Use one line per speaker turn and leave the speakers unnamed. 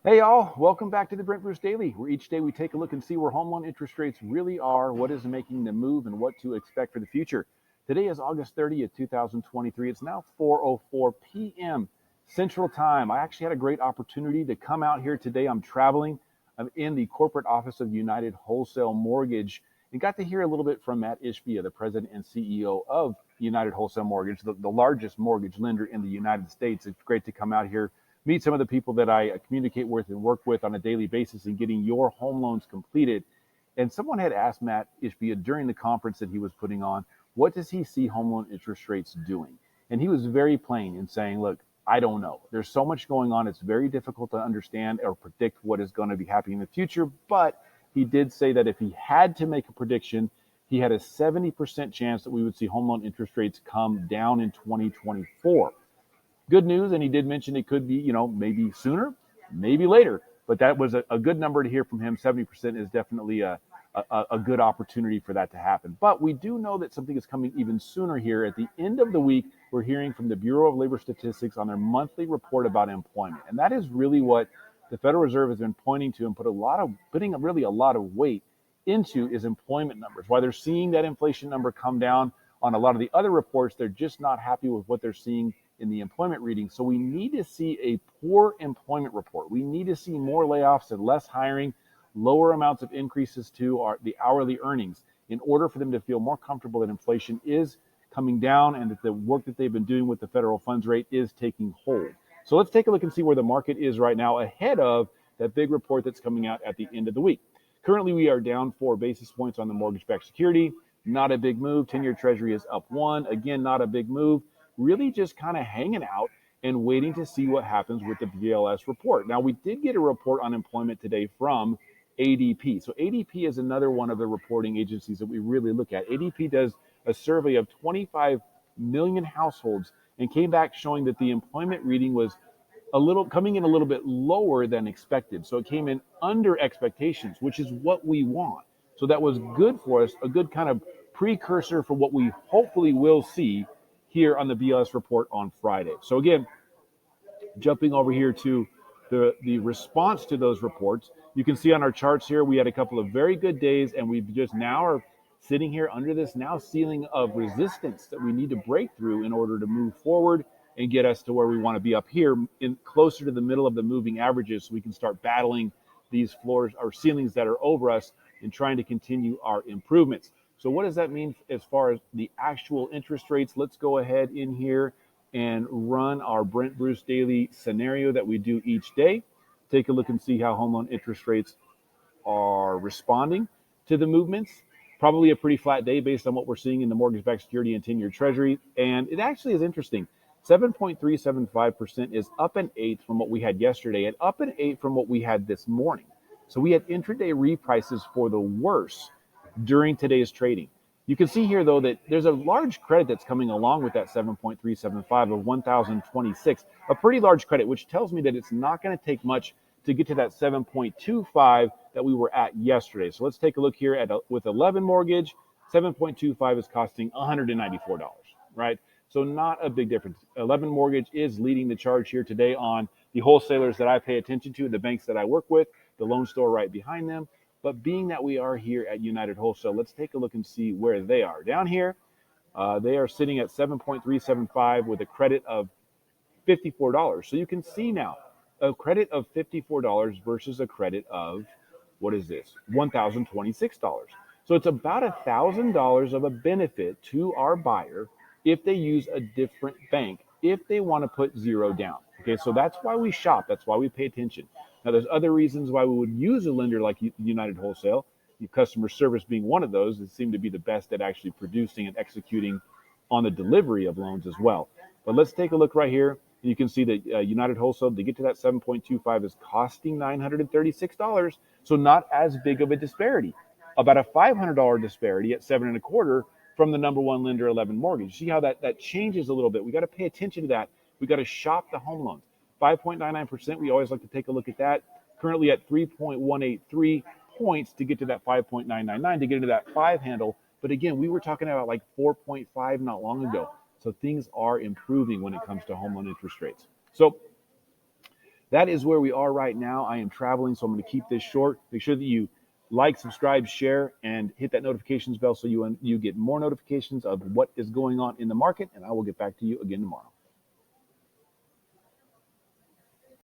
Hey y'all, welcome back to the Brent Bruce Daily, where each day we take a look and see where home loan interest rates really are, what is making them move, and what to expect for the future. Today is August 30th, 2023. It's now 4:04 p.m. Central Time. I actually had a great opportunity to come out here today. I'm traveling. I'm in the corporate office of United Wholesale Mortgage and got to hear a little bit from Matt Ishbia, the president and CEO of United Wholesale Mortgage, the largest mortgage lender in the United States. It's great to come out here, meet some of the people that I communicate with and work with on a daily basis in getting your home loans completed. And someone had asked Matt Ishbia during the conference that he was putting on, what does he see home loan interest rates doing? And he was very plain in saying, look, I don't know. There's so much going on. It's very difficult to understand or predict what is going to be happening in the future. But he did say that if he had to make a prediction, he had a 70% chance that we would see home loan interest rates come down in 2024. Good news, and he did mention it could be, maybe sooner, maybe later. But that was a good number to hear from him. 70% is definitely a good opportunity for that to happen. But we do know that something is coming even sooner here. At the end of the week, we're hearing from the Bureau of Labor Statistics on their monthly report about employment. And that is really what the Federal Reserve has been pointing to and putting really a lot of weight into is employment numbers. While they're seeing that inflation number come down on a lot of the other reports, they're just not happy with what they're seeing in the employment reading. So we need to see a poor employment report. We need to see more layoffs and less hiring, lower amounts of increases to the hourly earnings in order for them to feel more comfortable that inflation is coming down and that the work that they've been doing with the federal funds rate is taking hold. So let's take a look and see where the market is right now ahead of that big report that's coming out at the end of the week. Currently, we are down 4 basis points on the mortgage-backed security. Not a big move. 10-year Treasury is up 1. Again, not a big move. Really just kind of hanging out and waiting to see what happens with the BLS report. Now, we did get a report on employment today from ADP. So ADP is another one of the reporting agencies that we really look at. ADP does a survey of 25 million households and came back showing that the employment reading was coming in a little bit lower than expected. So it came in under expectations, which is what we want. So that was good for us, a good kind of precursor for what we hopefully will see here on the BLS report on Friday. So again, jumping over here to the response to those reports, you can see on our charts here, we had a couple of very good days, and we just now are sitting here under this now ceiling of resistance that we need to break through in order to move forward and get us to where we want to be up here in closer to the middle of the moving averages so we can start battling these floors or ceilings that are over us and trying to continue our improvements. So what does that mean as far as the actual interest rates? Let's go ahead in here and run our Brent Bruce Daily scenario that we do each day. Take a look and see how home loan interest rates are responding to the movements. Probably a pretty flat day based on what we're seeing in the mortgage-backed security and 10-year Treasury. And it actually is interesting. 7.375% is up an eighth from what we had yesterday and up an eighth from what we had this morning. So we had intraday reprices for the worse during today's trading. You can see here, though, that there's a large credit that's coming along with that 7.375 of 1,026, a pretty large credit, which tells me that it's not going to take much to get to that 7.25 that we were at yesterday. So let's take a look here with 11 mortgage. 7.25 is costing $194, right? So not a big difference. 11 mortgage is leading the charge here today on the wholesalers that I pay attention to, the banks that I work with, the loan store right behind them. But being that we are here at United Wholesale, let's take a look and see where they are. Down here, they are sitting at 7.375 with a credit of $54. So you can see now a credit of $54 versus a credit of, what is this, $1,026. So it's about $1,000 of a benefit to our buyer if they use a different bank, if they want to put zero down. Okay, so that's why we shop. That's why we pay attention. Now, there's other reasons why we would use a lender like United Wholesale, customer service being one of those that seem to be the best at actually producing and executing on the delivery of loans as well. But let's take a look right here. You can see that United Wholesale, to get to that 7.25, is costing $936. So not as big of a disparity. About a $500 disparity at 7.25 from the number one lender, 11 Mortgage. See how that changes a little bit. We got to pay attention to that. We got to shop the home loans. 5.99%, we always like to take a look at that. Currently at 3.183 points to get to that 5.999 to get into that 5 handle. But again, we were talking about like 4.5 not long ago. So things are improving when it comes to home loan interest rates. So That is where we are right now. I am traveling, so I'm going to keep this short. Make sure that you like, subscribe, share, and hit that notifications bell so you get more notifications of what is going on in the market. And I will get back to you again tomorrow.